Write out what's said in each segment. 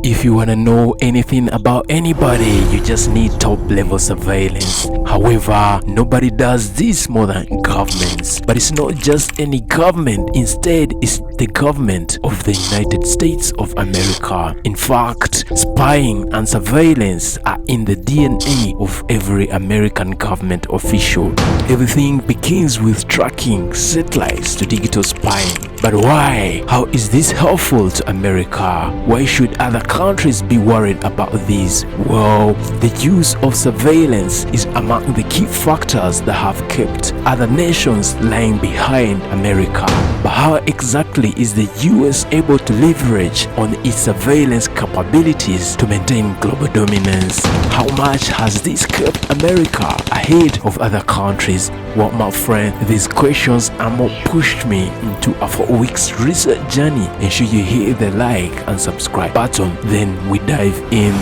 If you wanna know anything about anybody, you just need top-level surveillance. However, nobody does this more than governments. But it's not just any government. Instead, it's the government of the United States of America. In fact, spying and surveillance are in the DNA of every American government official. Everything begins with tracking satellites to digital spying. But why? How is this helpful to America? Why should other countries be worried about this? Well, the use of surveillance is among the key factors that have kept other nations lying behind America. But how exactly is the US able to leverage on its surveillance capabilities to maintain global dominance? How much has this kept America ahead of other countries? Well, my friend, these questions and more pushed me into a 4-week research journey. Ensure you hit the like and subscribe button, then we dive in.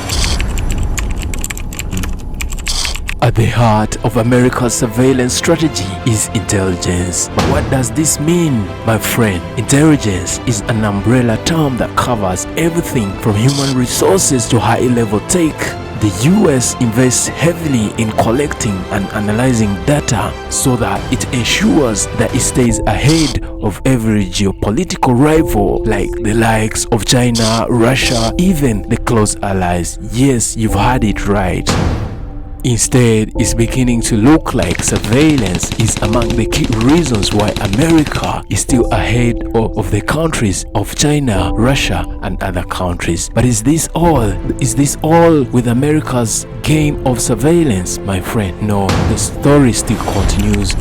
At the heart of America's surveillance strategy is intelligence. But what does this mean, my friend? Intelligence is an umbrella term that covers everything from human resources to high-level tech. The US invests heavily in collecting and analyzing data so that it ensures that it stays ahead of every geopolitical rival, like the likes of China, Russia, even the close allies. Yes, you've heard it right. Instead, it's beginning to look like surveillance is among the key reasons why America is still ahead of the countries of China, Russia, and other countries. But is this all? Is this all with America's game of surveillance, my friend? No, the story still continues.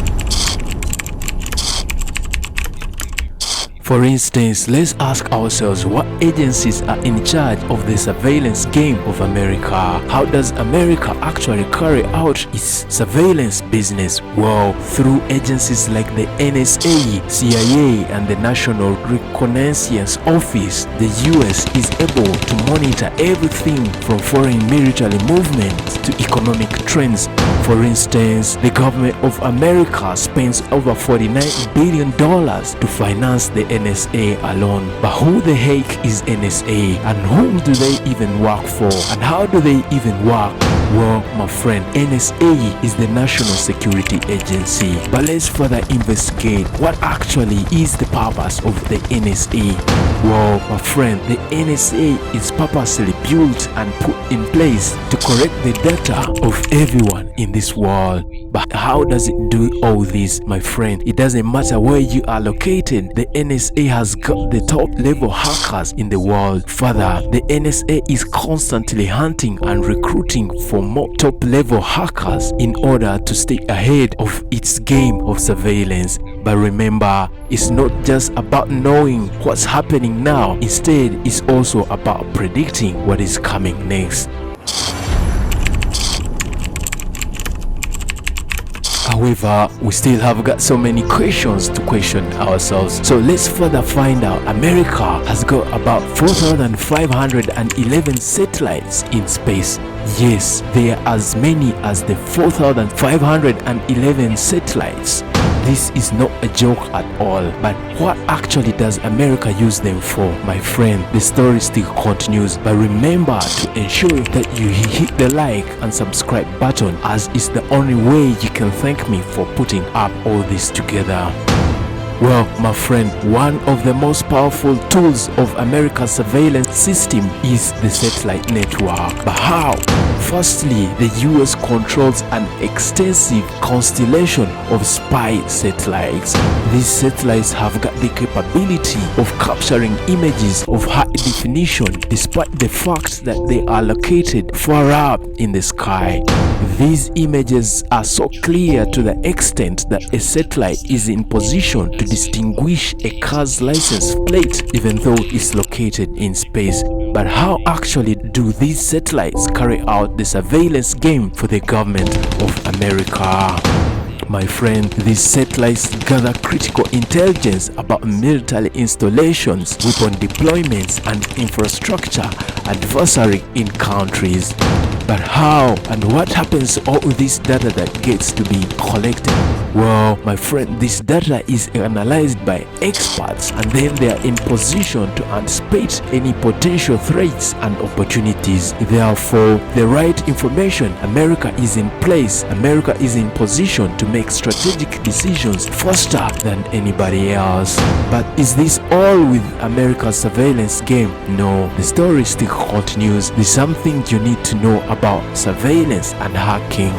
For instance, let's ask ourselves what agencies are in charge of the surveillance game of America. How does America actually carry out its surveillance business? Well, through agencies like the NSA CIA and the National Reconnaissance Office, the US is able to monitor everything from foreign military movements to economic trends. For instance, the government of America spends over $49 billion to finance the NSA alone. But who the heck is NSA, and whom do they even work for, and how do they even work? Well, my friend, NSA is the National Security Agency. But let's further investigate what actually is the purpose of the NSA. Well, my friend, the NSA is purposely built and put in place to collect the data of everyone in this world. But how does it do all this, my friend? It doesn't matter where you are located. The NSA has got the top level hackers in the world. Further, the NSA is constantly hunting and recruiting for more top level hackers in order to stay ahead of its game of surveillance. But remember, it's not just about knowing what's happening now. Instead, it's also about predicting what is coming next. However, we still have got so many questions to question ourselves. So let's further find out. America has got about 4,511 satellites in space. Yes, there are as many as the 4,511 satellites. This is not a joke at all. But what actually does America use them for, my friend? The story still continues. But remember to ensure that you hit the like and subscribe button, as it's the only way you can thank me for putting up all this together. Well, my friend, one of the most powerful tools of America's surveillance system is the satellite network. But how? Firstly, the US controls an extensive constellation of spy satellites. These satellites have got the capability of capturing images of high definition despite the fact that they are located far up in the sky. These images are so clear to the extent that a satellite is in position to distinguish a car's license plate even though it's located in space. But how actually do these satellites carry out the surveillance game for the government of America? My friend, these satellites gather critical intelligence about military installations, weapon deployments, and infrastructure adversary in countries. But how and what happens to all this data that gets to be collected? Well, my friend, this data is analyzed by experts, and then they are in position to anticipate any potential threats and opportunities. Therefore, the right information, America is in place. America is in position to make strategic decisions faster than anybody else. But is this all with America's surveillance game? No, the story still continues. There's something you need to know about surveillance and hacking.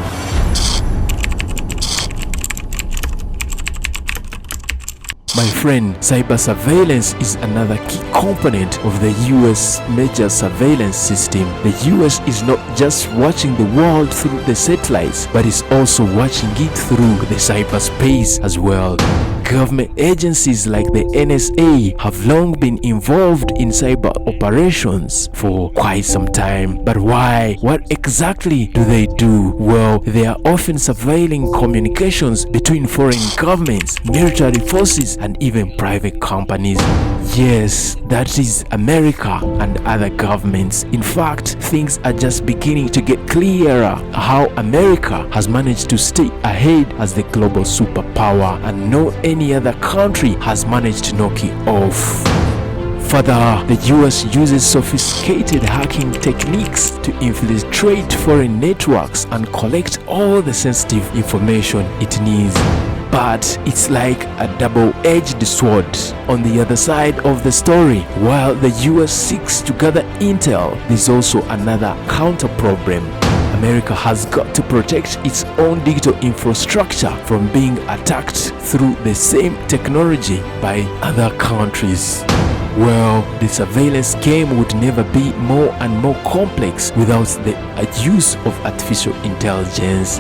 My friend, cyber surveillance is another key component of the US major surveillance system. The US is not just watching the world through the satellites, but is also watching it through the cyberspace as well. Government agencies like the NSA have long been involved in cyber operations for quite some time. But why? What exactly do they do? Well, they are often surveilling communications between foreign governments, military forces, and even private companies. Yes, that is America and other governments. In fact, things are just beginning to get clearer how America has managed to stay ahead as the global superpower, and no any other country has managed to knock it off. Further, the US uses sophisticated hacking techniques to infiltrate foreign networks and collect all the sensitive information it needs. But it's like a double-edged sword. On the other side of the story, while the US seeks to gather intel, there's also another counter problem. America has got to protect its own digital infrastructure from being attacked through the same technology by other countries. Well, the surveillance game would never be more and more complex without the use of artificial intelligence.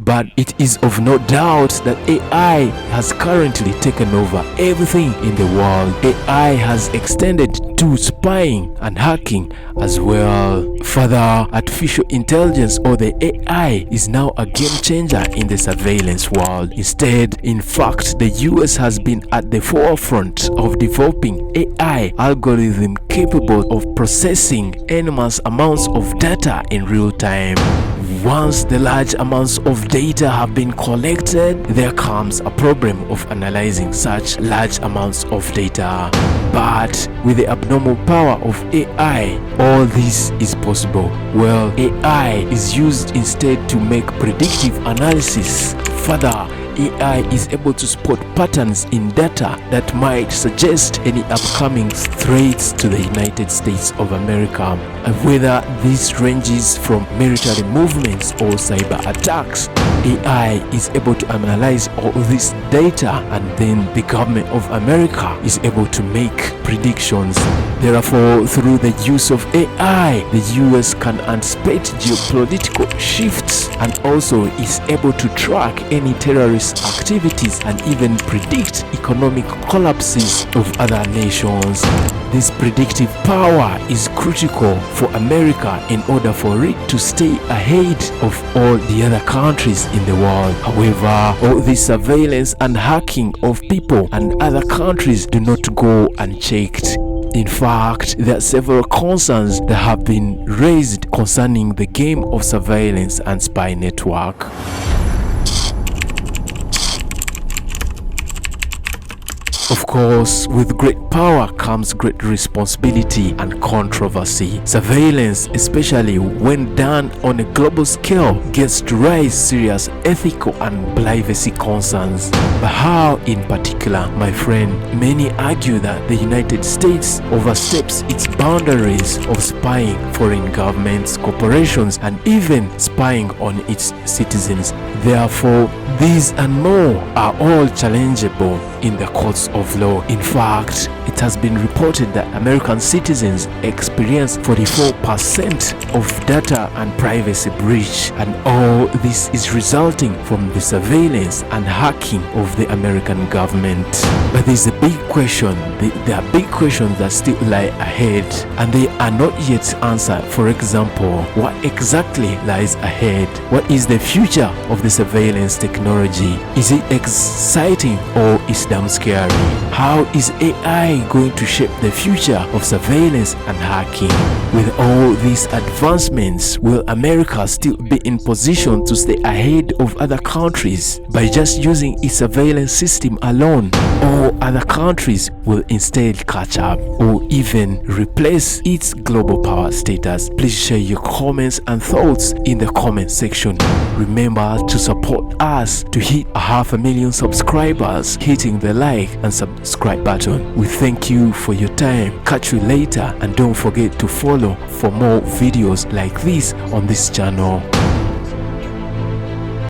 But it is of no doubt that AI has currently taken over everything in the world. AI has extended to spying and hacking as well. Further, artificial intelligence, or the AI, is now a game changer in the surveillance world. Instead, in fact, the US has been at the forefront of developing AI algorithm capable of processing enormous amounts of data in real time. Once the large amounts of data have been collected, there comes a problem of analyzing such large amounts of data. But with the abnormal power of AI, all this is possible. Well, AI is used instead to make predictive analysis. Further, AI is able to spot patterns in data that might suggest any upcoming threats to the United States of America. And whether this ranges from military movements or cyber attacks, AI is able to analyze all this data, and then the government of America is able to make predictions. Therefore, through the use of AI, the US can anticipate geopolitical shifts and also is able to track any terrorist activities and even predict economic collapses of other nations. This predictive power is critical for America in order for it to stay ahead of all the other countries in the world. However, all this surveillance and hacking of people and other countries do not go unchecked. In fact, there are several concerns that have been raised concerning the game of surveillance and spy network. Of course, with great power comes great responsibility and controversy. Surveillance, especially when done on a global scale, gets to raise serious ethical and privacy concerns. But how in particular, my friend? Many argue that the United States oversteps its boundaries of spying foreign governments, corporations, and even spying on its citizens. Therefore, these and more are all challengeable in the courts of law. In fact, it has been reported that American citizens experience 44% of data and privacy breach, and all this is resulting from the surveillance and hacking of the American government. But there's a big question. There are big questions that still lie ahead, and they are not yet answered. For example, what exactly lies ahead? What is the future of the surveillance technology? Is it exciting or is damn scary. How is AI going to shape the future of surveillance and hacking? With all these advancements, will America still be in position to stay ahead of other countries by just using its surveillance system alone? Or other countries will instead catch up or even replace its global power status? Please share your comments and thoughts in the comment section. Remember to support us to hit 500,000 subscribers, hitting the like and subscribe button. We thank you for your time. Catch you later, and don't forget to follow for more videos like this on this channel.